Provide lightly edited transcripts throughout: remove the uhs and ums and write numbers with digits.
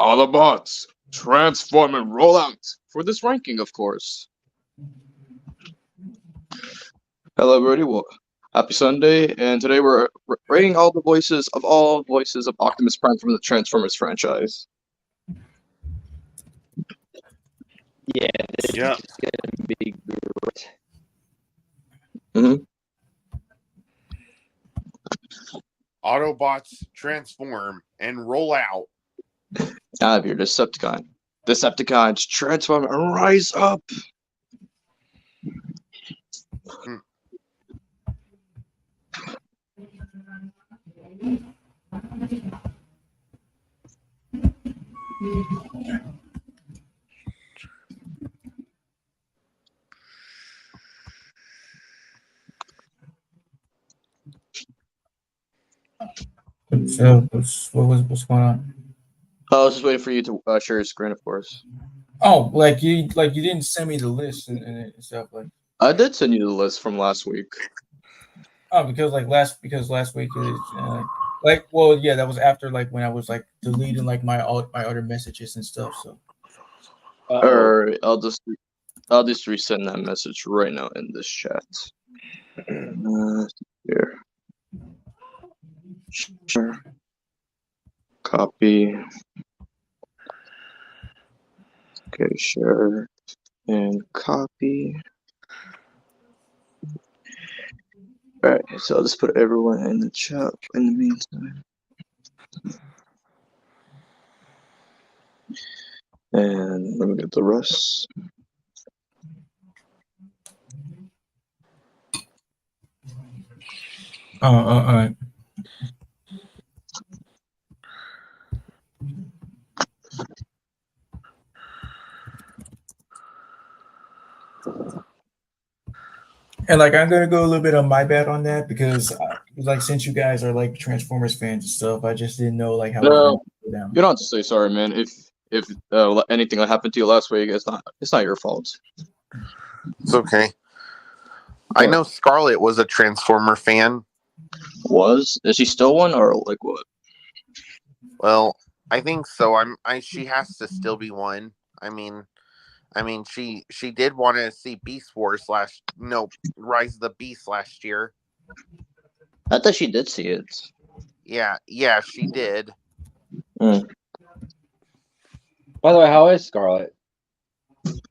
Autobots, transform and roll out for this ranking, of course. Hello, everybody. Well, happy Sunday, and today we're rating all voices of Optimus Prime from the Transformers franchise. Yeah, this is gonna be great. Autobots transform and roll out. Out of here, Decepticon. Decepticons transform and rise up. So, what's going on? I was just waiting for you to share your screen, of course. Oh, like you didn't send me the list and stuff like. I did send you the list from last week. Oh, because last week is that was after when I was deleting my other messages and stuff. So. Alright, I'll just resend that message right now in this chat. Here. Sure. Copy. Okay, share and copy. Alright, so I'll just put everyone in the chat in the meantime. And let me get the rest. All right. And I'm gonna go a little bit on my bad on that because since you guys are Transformers fans and stuff, I just didn't know how. No, you don't have to say sorry, man. If anything that happened to you last week, it's not your fault. It's okay. I know Scarlett was a Transformer fan. Is she still one or what? Well, I think so. She has to still be one. I mean, she did want to see Rise of the Beast last year. I thought she did see it. Yeah, she did. By the way, how is Scarlett?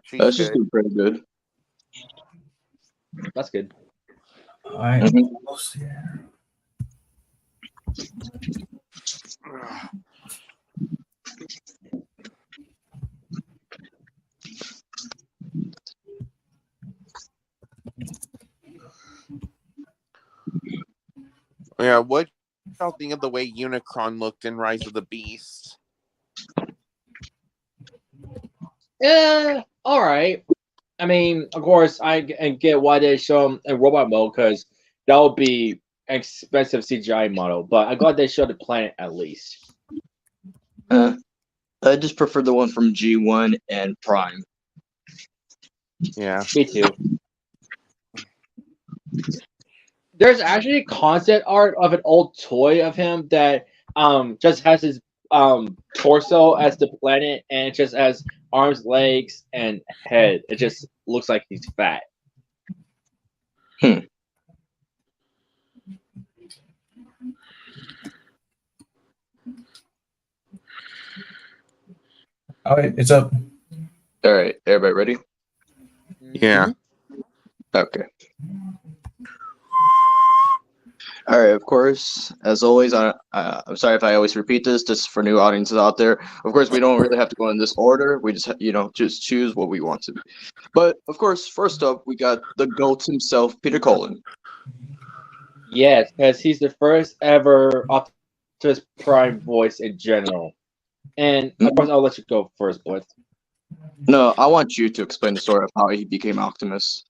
She's doing pretty good. That's good. All right. Yeah, what y'all think of the way Unicron looked in Rise of the Beast? Yeah, all right. I mean, of course, I get why they show him in robot mode because that would be an expensive CGI model. But I'm glad they showed the planet at least. I just prefer the one from G1 and Prime. Yeah, me too. There's actually concept art of an old toy of him that just has his torso as the planet and it just has arms, legs, and head. It just looks like he's fat. All right, it's up. All right, everybody ready? Yeah. Okay. All right, of course, as always, I'm sorry if I always repeat this, just for new audiences out there. Of course, we don't really have to go in this order. We just, just choose what we want to. But, of course, first up, we got the GOAT himself, Peter Cullen. Yes, because he's the first ever Optimus Prime voice in general. And, of course, I'll let you go first, Blitz. No, I want you to explain the story of how he became Optimus.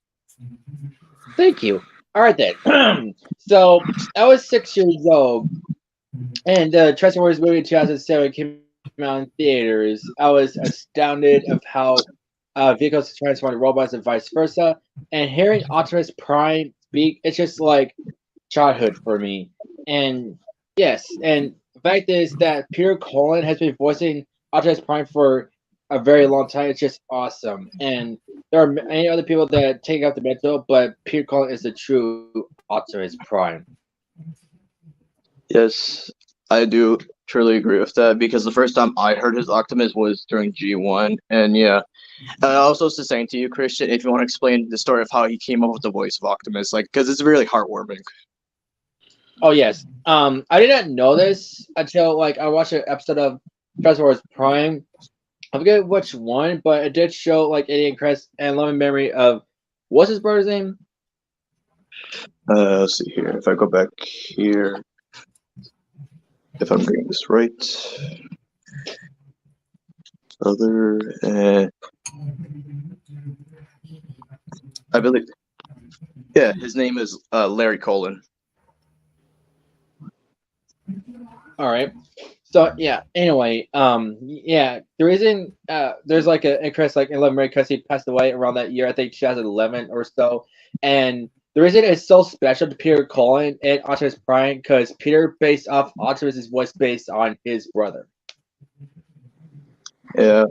Thank you. All right, then. So, I was 6 years old, and the Transformers movie 2007 came out in theaters. I was astounded of how vehicles transform into robots and vice versa. And hearing Optimus Prime speak, it's just like childhood for me. And yes, and the fact is that Peter Cullen has been voicing Optimus Prime for a very long time. It's just awesome. And there are many other people that take up the mantle, but Peter Cullen is the true Optimus Prime. Yes, I do truly agree with that because the first time I heard his Optimus was during G1, and yeah. I also was just saying to you, Christian, if you want to explain the story of how he came up with the voice of Optimus, like, because it's really heartwarming. Oh yes. I did not know this until like I watched an episode of Transformers Prime. I forget which one, but it did show like Eddie and Chris and loving memory of what's his brother's name? Let's see here. If I go back here, if I'm getting this right, other, I believe, yeah, his name is Larry Colin. All right. So yeah. Anyway, yeah. The reason there's like a Chris like 11 because he passed away around that year. I think 2011 or so. And the reason it's so special to Peter Cullen and Optimus Prime because Peter based off Optimus's voice based on his brother. Yeah,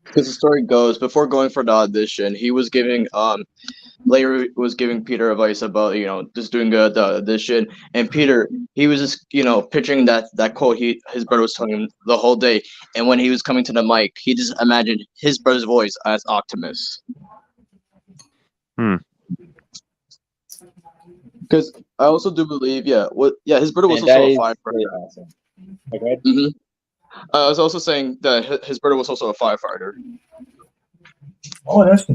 because the story goes before going for the audition, he was giving Larry was giving Peter advice about just doing the audition, and Peter he was just picturing that quote his brother was telling him the whole day, and when he was coming to the mic, he just imagined his brother's voice as Optimus. Because I also do believe, his brother was And also that a is firefighter. really awesome. Okay. hmm I was also saying that his brother was also a firefighter. Oh, that's.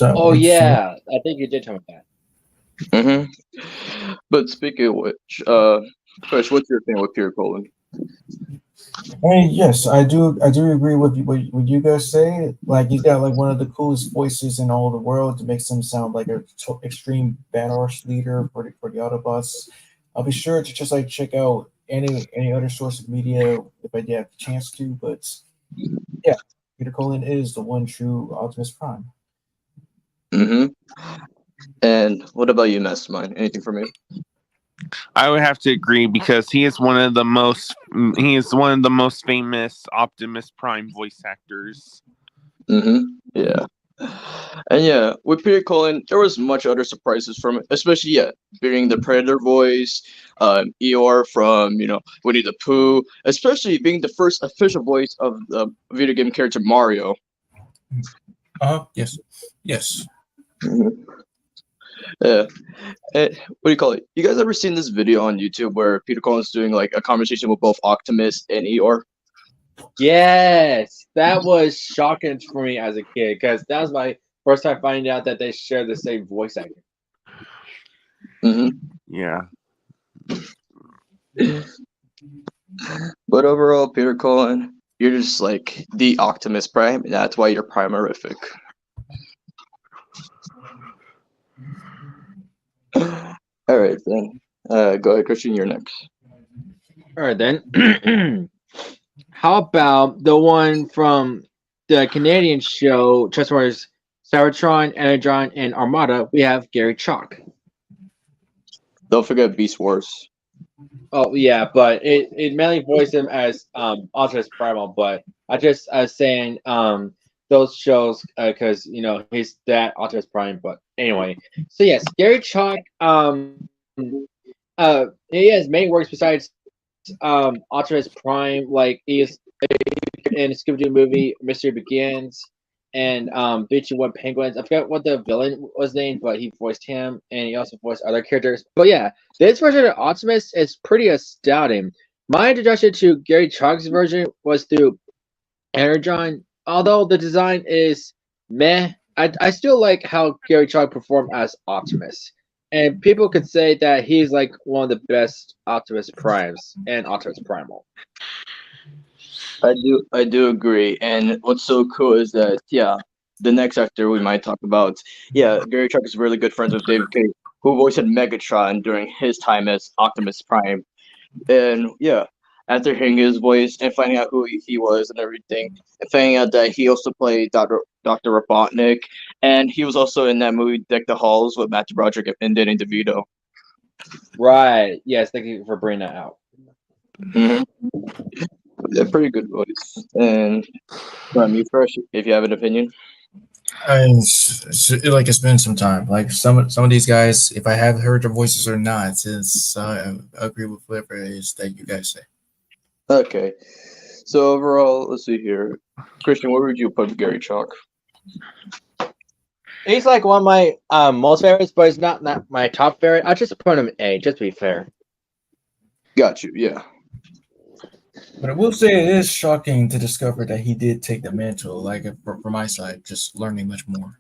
Oh interesting. yeah, I think you did tell me that. But speaking of which, Chris, what's your thing with Peter Cullen? And yes, I do. I do agree with what you guys say. Like he's got like one of the coolest voices in all the world. It makes him sound like a extreme badass leader for the Autobots. I'll be sure to just like check out any other source of media if I get the chance to. But yeah, Peter Cullen is the one true Optimus Prime. And what about you, Mastermind? Anything for me? I would have to agree because he is one of the most famous Optimus Prime voice actors. Yeah. And yeah, with Peter Cullen, there was much other surprises from it, especially being the Predator voice, Eeyore from Winnie the Pooh, especially being the first official voice of the video game character Mario. Yes. Yeah. What do you call it? You guys ever seen this video on YouTube where Peter Cullen's doing like a conversation with both Optimus and Eeyore? Yes, that was shocking for me as a kid because that was my first time finding out that they share the same voice actor. Yeah. But overall, Peter Cullen, you're just like the Optimus Prime, and that's why you're primerific. All right, then. Go ahead, Christian, you're next. All right, then. How about the one from the Canadian show Transformers Cybertron, Energon, and Armada? We have Gary Chalk. Don't forget Beast Wars. Oh yeah, but it mainly voiced him as Optimus Primal. But I just saying those shows because he's that Optimus Prime. But anyway, so yes, Gary Chalk he has many works besides Optimus Prime. Like he is in Scooby-Doo movie Mystery Begins and Beachy One Penguins. I forgot what the villain was named, but he voiced him, and he also voiced other characters. But yeah, this version of Optimus is pretty astounding. My introduction to Gary Chalk's version was through Energon. Although the design is meh, I still like how Gary Chalk performed as Optimus. And people could say that he's like one of the best Optimus Primes and Optimus Primal. I do agree. And what's so cool is that the next actor we might talk about, Gary Chalk is really good friends with David Cage, who voiced Megatron during his time as Optimus Prime. And after hearing his voice and finding out who he was and everything, and finding out that he also played Dr. Robotnik, and he was also in that movie Deck the Halls with Matthew Broderick and Danny DeVito. Right. Yes, thank you for bringing that out. A pretty good voice. And from you first, if you have an opinion. And it's been some time. Like some of these guys, if I have heard their voices or not, since I agree with whatever it is that you guys say. Okay. So overall, let's see here. Christian, where would you put Gary Chalk? He's like one of my most favorites, but he's not my top favorite. I just put him A, just to be fair. Got you. Yeah. But I will say it is shocking to discover that he did take the mantle. Like from my side, just learning much more.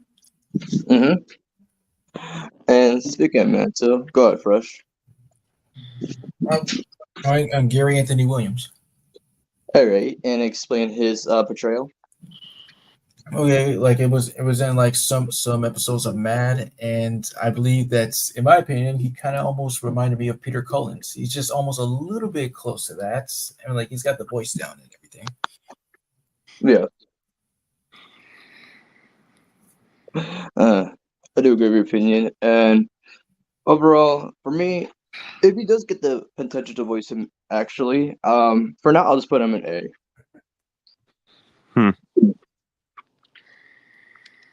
And speaking of mantle, go ahead, Fresh. I'm Gary Anthony Williams. All right, and explain his portrayal. Okay, like it was in like some episodes of Mad, and I believe that's, in my opinion, he kind of almost reminded me of Peter Collins. He's just almost a little bit close to that, and like he's got the voice down and everything. Yeah. I do agree with your opinion, and overall, for me, if he does get the potential to voice him, actually, for now, I'll just put him in A.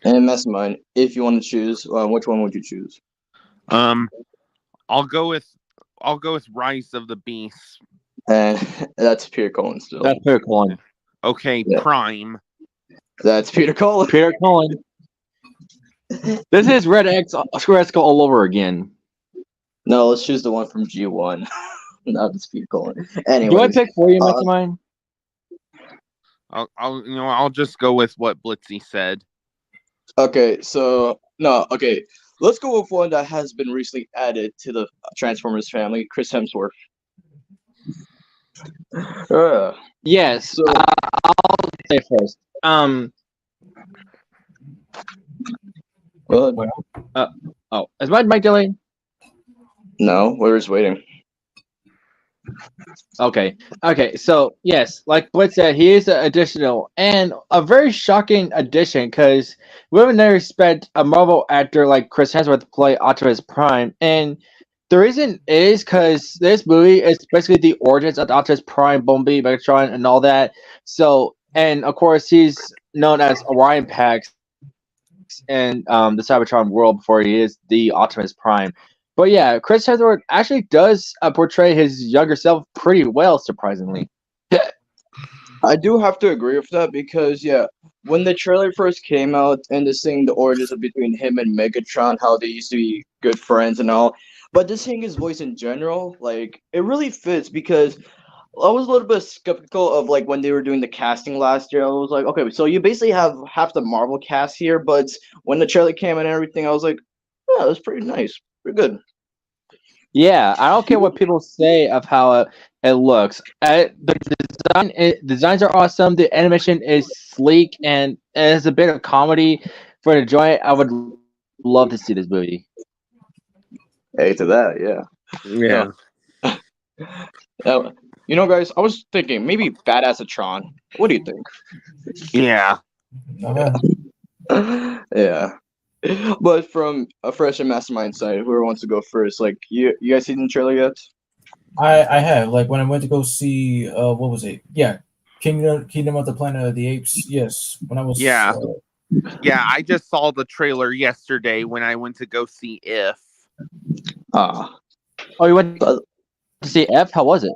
And Mastermind, if you want to choose, which one would you choose? I'll go with Rise of the Beast. And that's Peter Cullen still. That's Peter Cullen. Okay, Yeah. Prime. That's Peter Cullen. Peter Cullen. This is Red X Square X all over again. No, let's choose the one from G1. Not the Peter Cullen. Anyway, Do I pick for you, Mastermind? I'll just go with what Blitzy said. Okay, so no, okay. Let's go with one that has been recently added to the Transformers family, Chris Hemsworth. Yes. So, I'll say first. well, Oh, is my mic delayed? no, we're just waiting. Okay. So yes, like Blitz said, he is an additional and a very shocking addition because we would never expect a Marvel actor like Chris Hemsworth to play Optimus Prime, and the reason is because this movie is basically the origins of Optimus Prime, Bumblebee, Megatron, and all that. So, and of course, he's known as Orion Pax in the Cybertron world before he is the Optimus Prime. But yeah, Chris Hemsworth actually does portray his younger self pretty well, surprisingly. I do have to agree with that because yeah, when the trailer first came out and this thing, the origins of between him and Megatron, how they used to be good friends and all, but just hearing his voice in general, like it really fits because I was a little bit skeptical of like when they were doing the casting last year. I was like, okay, so you basically have half the Marvel cast here, but when the trailer came and everything, I was like, yeah, that's pretty nice, pretty good. Yeah, I don't care what people say of how it looks. The designs are awesome. The animation is sleek and it has a bit of comedy for the joint. I would love to see this movie. Hey, to that, yeah. Yeah. You know, guys, I was thinking maybe Badassatron. What do you think? Yeah. Not bad. Yeah. But from a fresh and mastermind side, whoever wants to go first, like you guys seen the trailer yet? I have, like, when I went to go see what was it? Yeah, Kingdom of the Planet of the Apes. Yes, when I was Yeah. Yeah, I just saw the trailer yesterday when I went to go see If. Ah, Oh, you went to see F? How was it?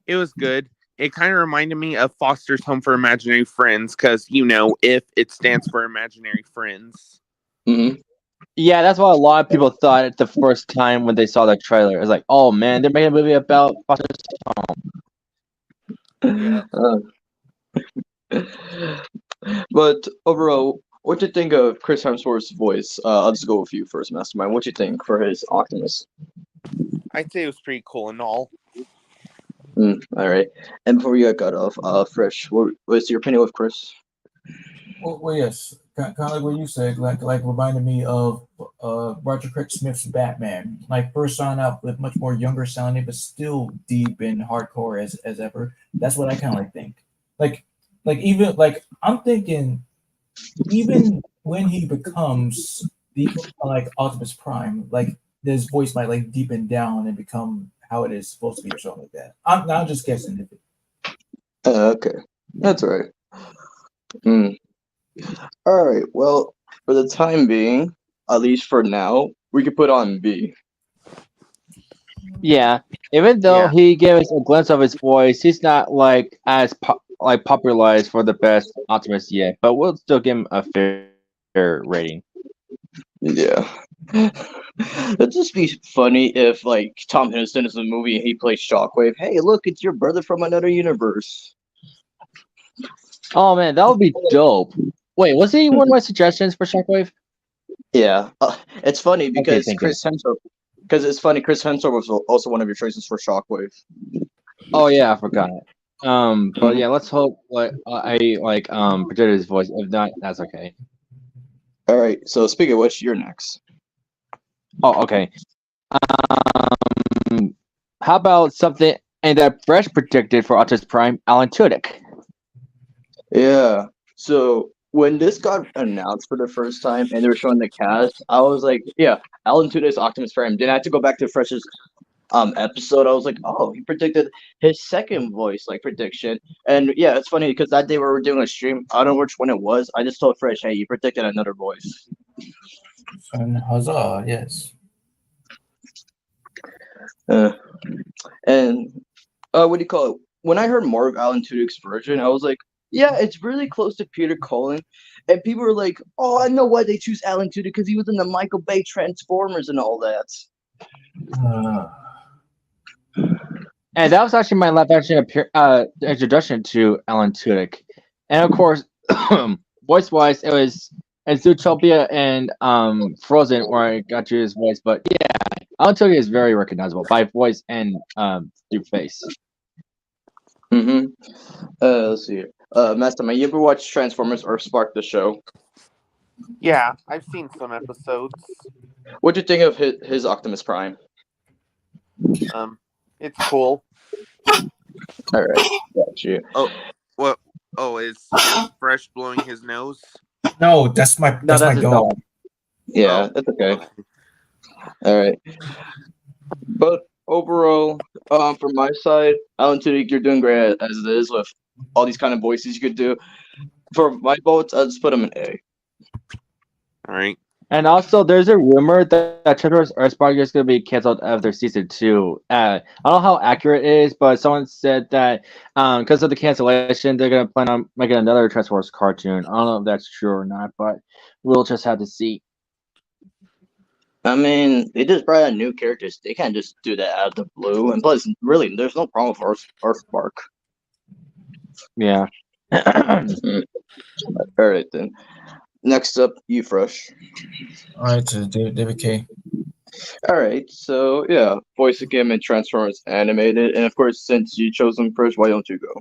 It was good. It kind of reminded me of Foster's Home for Imaginary Friends because, If it stands for Imaginary Friends. mm-hmm. Yeah, that's what a lot of people thought at the first time when they saw the trailer. It's like, oh man, they're making a movie about Foster's Home. Yeah. But overall, what do you think of Chris Hemsworth's voice? I'll just go with you first, Mastermind. What do you think for his Optimus? I'd say it was pretty cool and all. All right. And before you get cut off, Fresh, what's your opinion with Chris? Well, yes, kind of like what you said, like reminded me of Roger Craig Smith's Batman. Like first starting out with much more younger sounding, but still deep and hardcore as ever. That's what I kind of like think. Like even like I'm thinking, even when he becomes the like Optimus Prime, like his voice might like deepen down and become how it is supposed to be or something like that. I'm just guessing. Okay, that's all right. Mm. All right. Well, for the time being, at least for now, we could put on B. Yeah, even though Yeah. he gave us a glimpse of his voice, he's not like as popularized for the best Optimus yet. But we'll still give him a fair rating. Yeah. It'd just be funny if like Tom Hiddleston is in the movie and he plays Shockwave. Hey, look, it's your brother from another universe. Oh man, that would be dope. Wait, was he one of my suggestions for Shockwave? Yeah. It's funny Okay, because thank you. Chris Hemsworth was also one of your choices for Shockwave. Oh yeah, I forgot. But Mhm. yeah, let's hope like I projected his voice. If not, that's okay. All right. So speaking of which, you're next. Oh, okay. How about something and that Fresh predicted for Optimus Prime, Alan Tudyk? Yeah. So when this got announced for the first time and they were showing the cast, I was like, yeah, Alan Tudyk's Optimus Prime. Then I had to go back to Fresh's episode. I was like, oh, he predicted his second voice like prediction. And yeah, it's funny because that day we were doing a stream. I don't know which one it was. I just told Fresh, hey, you predicted another voice. And huzzah! Yes. Uh, and what do you call it? When I heard more of Alan Tudyk's version, I was like, yeah, it's really close to Peter Cullen. And people were like, oh, I know why they choose Alan Tudyk because he was in the Michael Bay Transformers and all that. Uh, And that was actually my live action introduction to Alan Tudyk. And of course, voice wise, it was in Zootopia and Frozen where I got to his voice. But yeah, Alan Tudyk is very recognizable by voice and through face. Mm-hmm. Let's see. Master, you ever watch Transformers or Spark the Show? Yeah, I've seen some episodes. What'd you think of his Optimus Prime? It's cool. All right, got you. Oh, what? Oh, is Fresh blowing his nose? no, that's my No, that's his dog. dog. Yeah, Oh, that's okay. okay. All right, but overall, from my side, Alan Tudyk, you're doing great as it is with all these kind of voices you could do. For my votes, I'll just put him in A. All right. And also, there's a rumor that Treacherous Earthspark is going to be canceled after season 2. I don't know how accurate it is, but someone said that because of the cancellation, they're going to plan on making another Transformers cartoon. I don't know if that's true or not, but we'll just have to see. I mean, they just brought out new characters. They can't just do that out of the blue. And plus, really, there's no problem with Earthspark. Yeah. All right, then. Next up, you Fresh. All right, to David K. All right, so yeah, voice of him in Transformers animated, and of course, since you chose him first, why don't you go?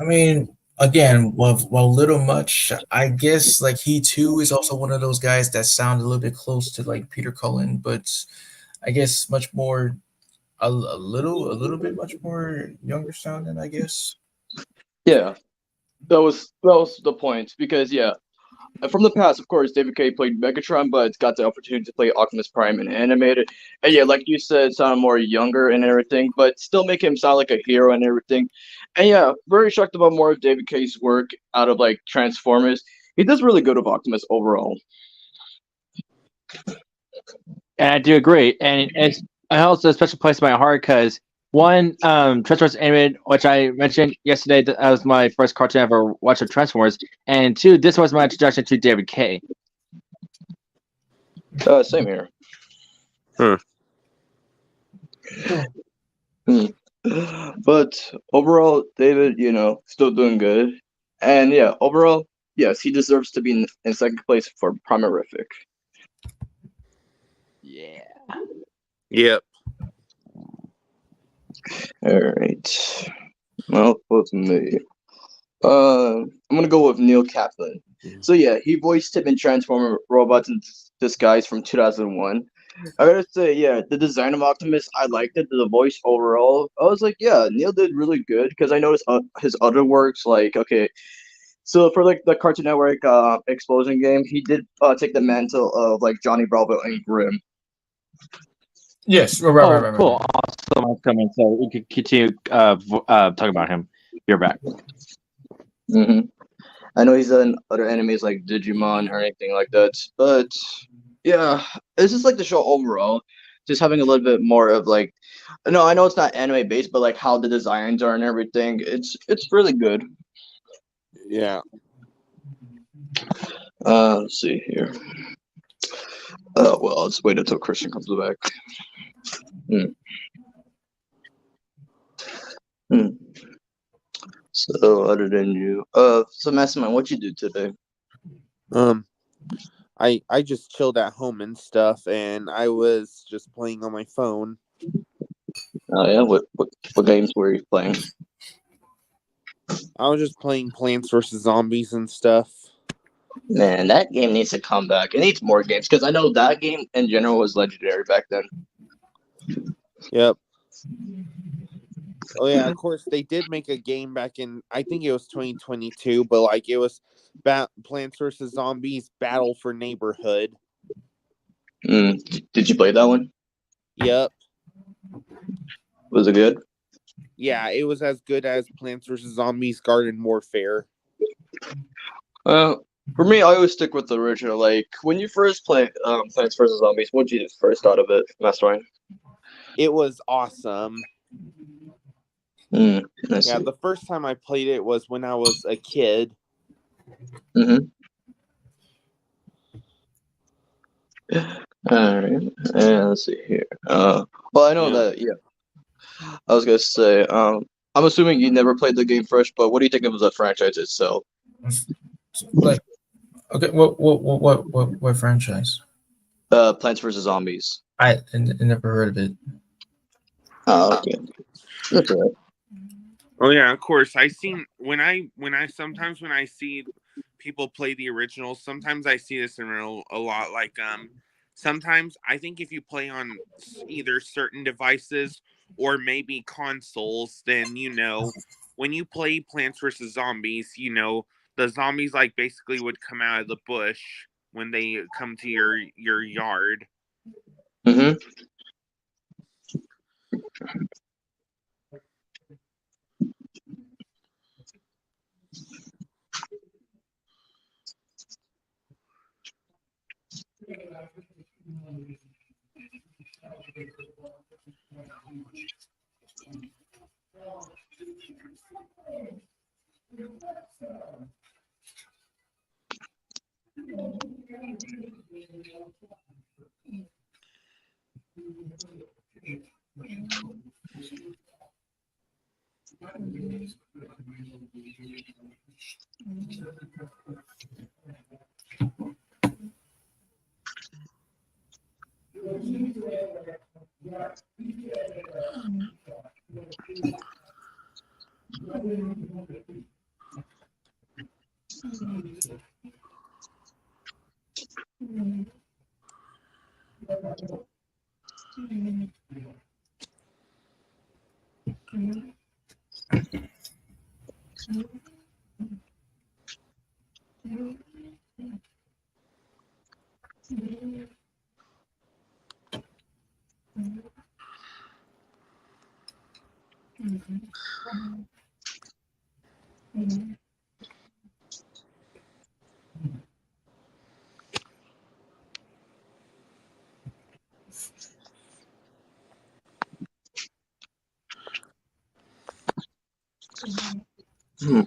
I mean, again, while little much, I guess like he too is also one of those guys that sound a little bit close to like Peter Cullen, but I guess much more a little bit much more younger sounding, I guess. Yeah, that was the point because yeah, from the past, of course, David K played Megatron, but got the opportunity to play Optimus Prime in animated, and yeah, like you said, sound more younger and everything, but still make him sound like a hero and everything. And yeah, very shocked about more of David K's work out of like Transformers. He does really good with Optimus overall. And I do agree. And it's also a special place in my heart because one, Transformers animated, which I mentioned yesterday, that was my first cartoon I ever watched of Transformers. And two, this was my introduction to David K. Same here. But overall, David, still doing good. And yeah, overall, yes, he deserves to be in second place for Primerific. Yeah. Yep. All right. Well, what's me? I'm gonna go with Neil Kaplan. So yeah, he voiced him in Transformer Robots in Disguise from 2001. I gotta say, yeah, the design of Optimus, I liked it. The voice overall, I was like, yeah, Neil did really good because I noticed his other works, like, okay, so for like the Cartoon Network Explosion game, he did take the mantle of like Johnny Bravo and Grimm. Yes, Cool. Awesome. Coming. So we could continue talking about him. you're back. Hmm. I know he's done other animes like Digimon or anything like that, but yeah, it's just like the show overall, just having a little bit more of like, no, I know it's not anime based, but like how the designs are and everything, it's really good. Yeah. Let's see here. Well, let's wait until Christian comes back. Hmm. Hmm. So other than you, so Mastermind, what you do today? I just chilled at home and stuff, and I was just playing on my phone. Oh yeah, what games were you playing? I was just playing Plants vs Zombies and stuff. Man, that game needs to come back. It needs more games because I know that game in general was legendary back then. Yep. Oh yeah, of course they did make a game back in, I think it was 2022, but like it was Plants vs Zombies Battle for Neighborhood. Did you play that one? Yep. Was it good? Yeah, it was as good as Plants vs Zombies Garden Warfare. For me, I always stick with the original. Like when you first play Plants vs Zombies, what did you first thought of it, Mastermind? It was awesome. I Yeah, see. the first time I played it was when I was a kid. Mm-hmm. All right. And let's see here. Well, I know Yeah. that. Yeah, I was gonna say. I'm assuming you never played the game first, but what do you think of the franchise itself? Like, okay, what franchise? Plants vs Zombies. I never heard of it. Oh, okay. That's all right. Oh yeah, of course. I seen when I sometimes when I see people play the original, sometimes I see this in a lot. Like sometimes I think if you play on either certain devices or maybe consoles, then when you play Plants vs Zombies, the zombies like basically would come out of the bush when they come to your yard. Mm-hmm. Hmm.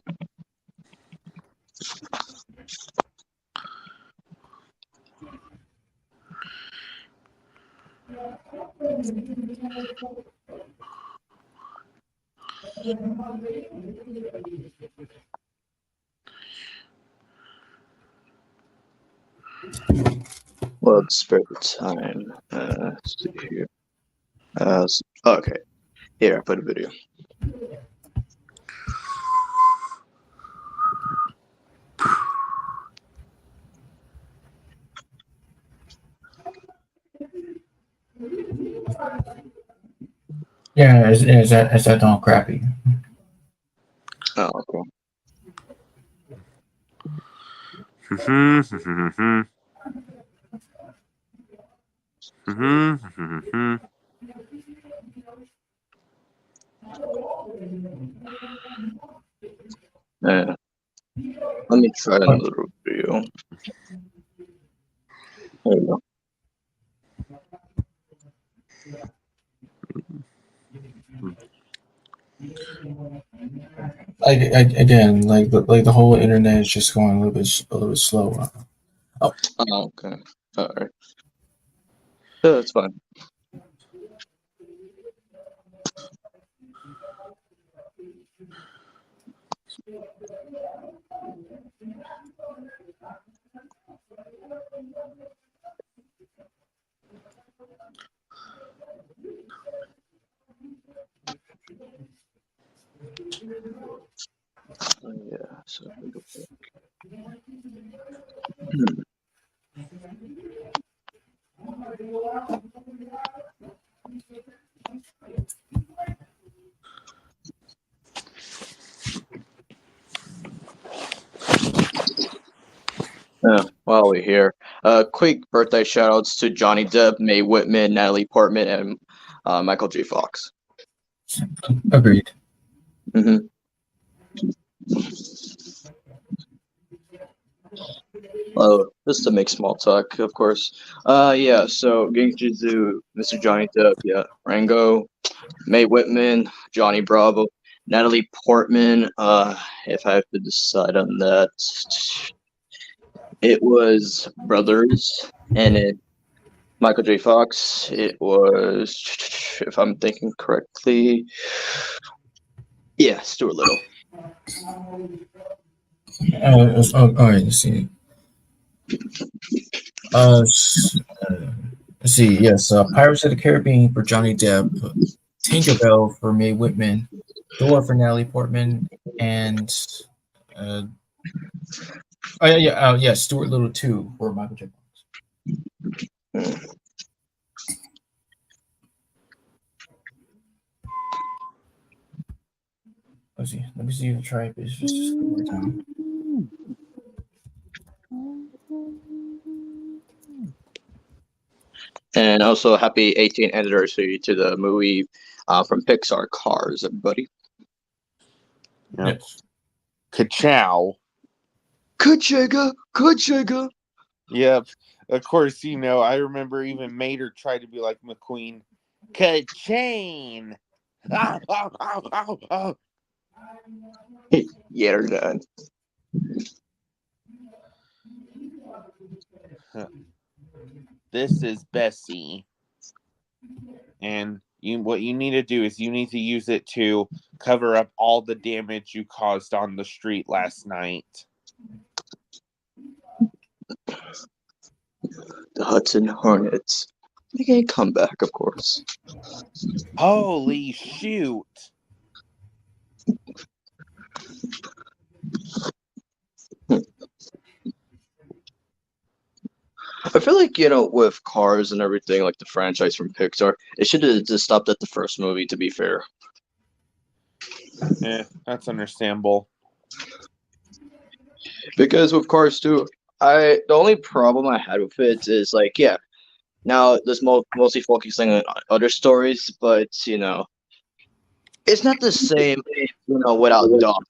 Well, it's spare the time. Let's see here. Okay. Here, I put a video. Yeah, is that all crappy? Oh, okay. Yeah. Let me try another video. There you go. Again, like the whole internet is just going a little bit slow. Oh, okay. All right. Yeah, that's fine. Yeah. So let me go back. Yeah, while we're here, quick birthday shoutouts to Johnny Depp, Mae Whitman, Natalie Portman, and Michael J. Fox. Agreed. hmm Just to make small talk, of course. Yeah. So Genjizu, Mr. Johnny Depp, yeah, Rango, Mae Whitman, Johnny Bravo, Natalie Portman. If I have to decide on that, it was Brothers, and Michael J. Fox. It was, if I'm thinking correctly, yeah, Stuart Little. All right. Let's see. Let's see. Yes, Pirates of the Caribbean for Johnny Depp, Tinkerbell for Mae Whitman, Dora for Natalie Portman, and uh, yeah, Stuart Little 2 for Michael J. Fox. Let's see. Let me see if I try this just one more time. And also, happy 18th anniversary to the movie from Pixar, Cars, everybody. Yep. Yes. Ka-chow. Kuchiga. Yep. Of course, I remember even Mater tried to be like McQueen. Ka-chain. Ow, ow, ow, ow, ow. Yeah, they're done. This is Bessie. And what you need to do is you need to use it to cover up all the damage you caused on the street last night. The Hudson Hornets. Making a comeback, of course. Holy shoot. I feel like, with Cars and everything, like the franchise from Pixar, it should have just stopped at the first movie, to be fair. Yeah, that's understandable. Because with Cars 2, the only problem I had with it is, like, yeah, now there's mostly focusing on other stories, but, it's not the same, without Dom.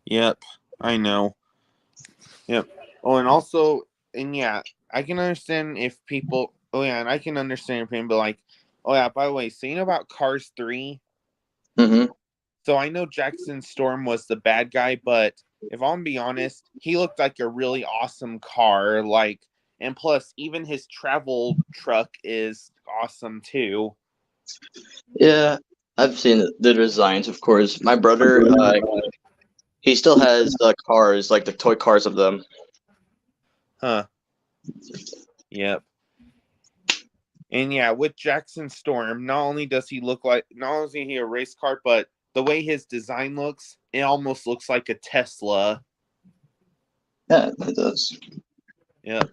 Yep, I know. Yep. Oh, and also, yeah, I can understand if people. Oh yeah, and I can understand if people be like, oh yeah. By the way, so about Cars 3? Mm-hmm. So I know Jackson Storm was the bad guy, but if I'm be honest, he looked like a really awesome car. Like, and plus, even his travel truck is awesome too. Yeah, I've seen the designs, of course. My brother, he still has the cars, like the toy cars of them. Huh. Yep. And yeah, with Jackson Storm, not only is he a race car, but the way his design looks, it almost looks like a Tesla. Yeah, it does. Yep.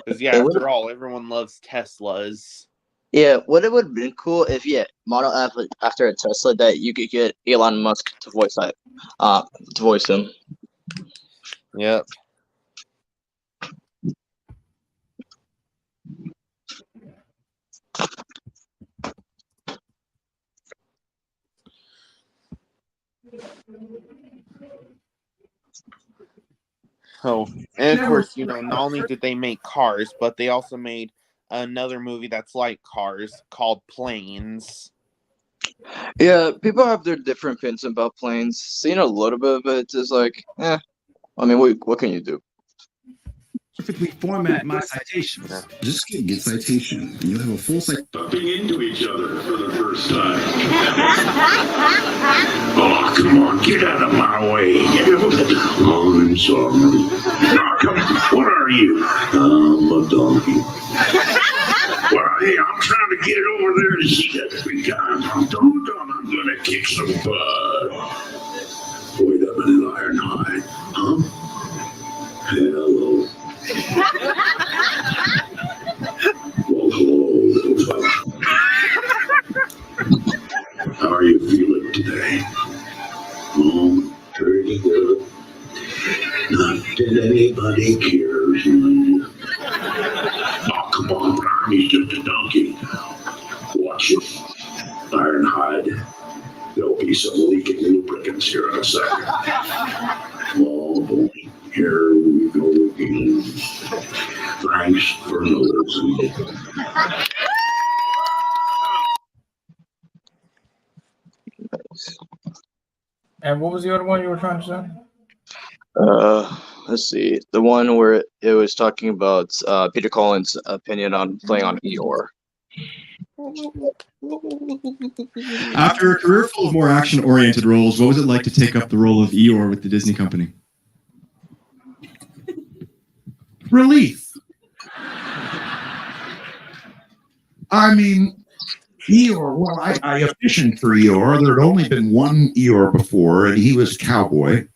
Because yeah, after all, everyone loves Teslas. Yeah, what it would have been cool if, Model F after a Tesla that you could get Elon Musk to voice him. Yep. Oh, and of course, not only did they make Cars, but they also made another movie that's like Cars called Planes. Yeah, people have their different opinions about planes. Seeing a little bit of it is like, I mean, what can you do? Perfectly format my citations. Just get citation, and you'll have a full citation. Bumping into each other for the first time. Oh, come on, get out of my way. I'm sorry. Oh, come on, what are you? I'm a donkey. Well, hey, I'm trying to get over there to see that big guy. I'm gonna kick some butt. Wait a minute, Ironhide. Huh? Hello. Well, hello, little fella. How are you feeling today? Oh, pretty good. Not that anybody cares. Oh, come on, Prime, he's just a donkey. Watch it. Ironhide. There'll be some leaking lubricants here in a second. Oh, boy. Here we go again. Thanks for noticing. And what was the other one you were trying to say? Let's see. The one where it was talking about Peter Cullen's opinion on playing on Eeyore. After a career full of more action-oriented roles, what was it like to take up the role of Eeyore with the Disney company? Relief. I mean, Eeyore, well, I auditioned for Eeyore. There had only been one Eeyore before, and he was cowboy.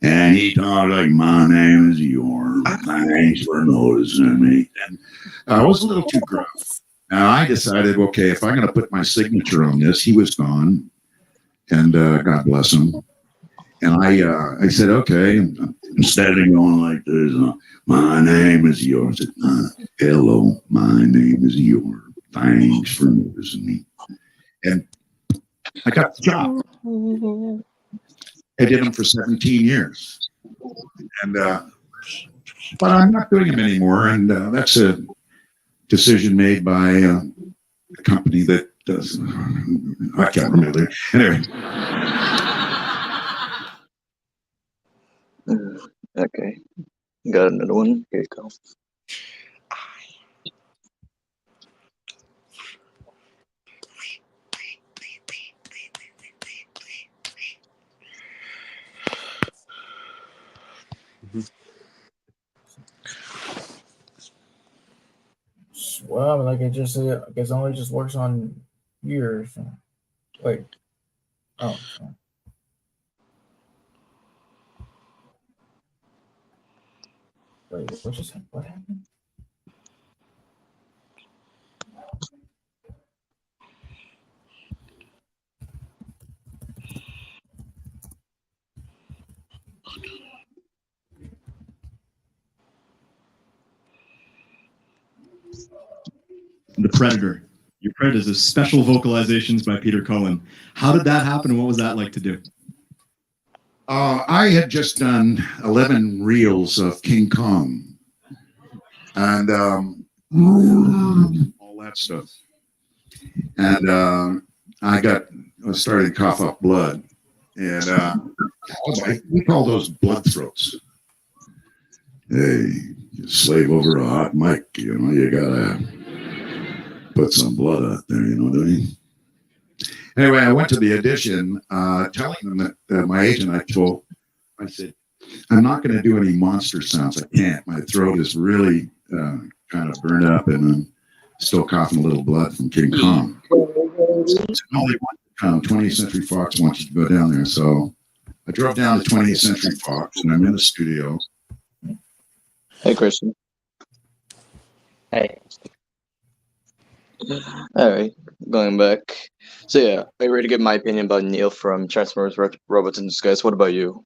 And he talked like, my name is Eeyore. Thanks for noticing me. And I was a little too gruff. Now I decided, okay, if I'm going to put my signature on this, he was gone. And God bless him. And I said, okay, instead of going like this, my name is Eeyore. I said, hello, my name is Eeyore. Thanks for noticing me. And I got the job. I did them for 17 years. And but I'm not doing them anymore. And that's a decision made by a company that does. I can't remember. Anyway. Okay. Got another one. Here you go. Well, like I just said, I guess it only just works on years. Wait. Oh. Wait, what happened? The Predator. Your Predator is special vocalizations by Peter Cullen. How did that happen, and what was that like to do? I had just done 11 reels of King Kong and all that stuff. And I started to cough up blood. And we call those blood throats. Hey, you slave over a hot mic, you gotta put some blood out there, don't you? Anyway, I went to the audition, telling them that my agent, I said, I'm not going to do any monster sounds. I can't. My throat is really kind of burned up, and I'm still coughing a little blood from King Kong. So 20th Century Fox wants you to go down there. So I drove down to 20th Century Fox, and I'm in the studio. Hey, Christian. Hey. All right, going back. So yeah, I ready to give my opinion about Neil from Transformers: Robots in Disguise. What about you?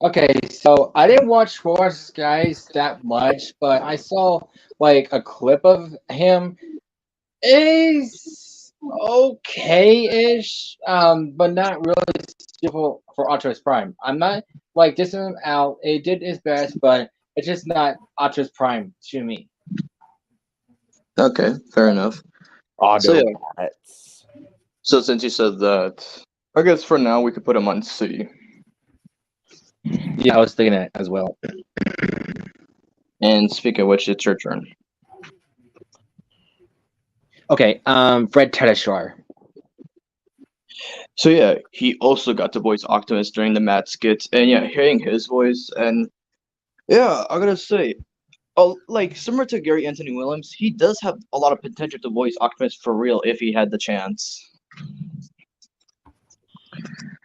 Okay, so I didn't watch Robots in Disguise that much, but I saw like a clip of him. okay-ish, but not really suitable for Optimus Prime. I'm not like dissing him out. It did its best, but it's just not Optimus Prime to me. Okay, fair enough. So yeah, Autobots. so since you said that, I guess for now we could put him on C. Yeah, I was thinking that as well. And speaking of which, it's your turn. Okay, Fred Tedashar. So yeah, he also got to voice Optimus during the Matt skits, and yeah, hearing his voice, and yeah, I gotta say, oh, like similar to Gary Anthony Williams, he does have a lot of potential to voice Optimus for real if he had the chance.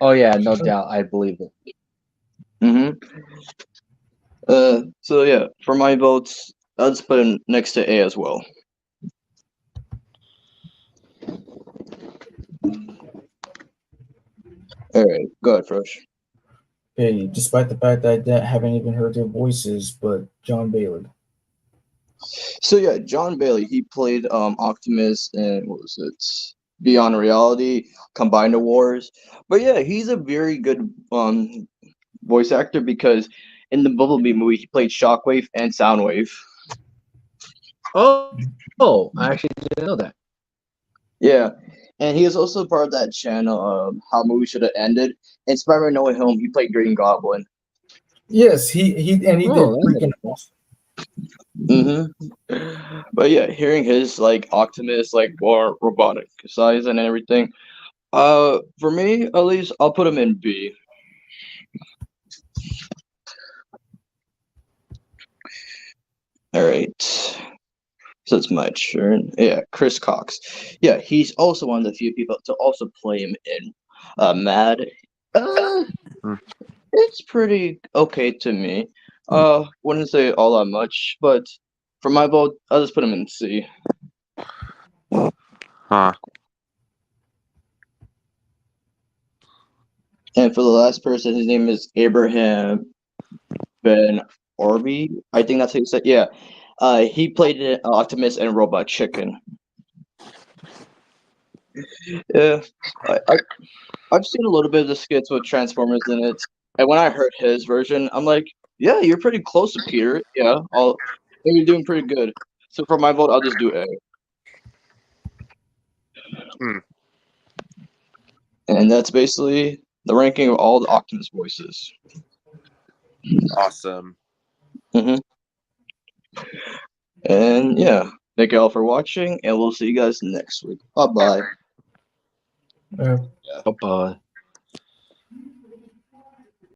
Oh yeah, no doubt, I believe it. So yeah, for my votes, I'll just put him next to A as well. All right, go ahead, Fresh. Okay, despite the fact that I haven't even heard their voices, but John Bailey. So yeah, John Bailey, he played Optimus in what was it? Beyond Reality, Combined Wars. But yeah, he's a very good voice actor because in the Bumblebee movie he played Shockwave and Soundwave. Oh, I actually didn't know that. Yeah. And he is also part of that channel, How Movies Should Have Ended. And Spider-Man No Way Home, he played Green Goblin. Yes, he did Oh, that's freaking. But yeah, hearing his like Optimus like more robotic size and everything, for me at least, I'll put him in B. All right, so it's my turn. Yeah, Chris Cox. Yeah, he's also one of the few people to also play him in Mad. It's pretty okay to me. Wouldn't say all that much, but for my vote, I'll just put him in C. Huh. And for the last person, his name is Abraham Ben Orby. I think that's how you say it. Yeah. He played Optimus and Robot Chicken. Yeah. I've seen a little bit of the skits with Transformers in it. And when I heard his version, I'm like, yeah, you're pretty close to Peter. Yeah. You're doing pretty good. So for my vote, I'll just do A. And that's basically the ranking of all the Optimus voices. Awesome. And yeah, thank you all for watching, and we'll see you guys next week. Bye-bye. Bye-bye.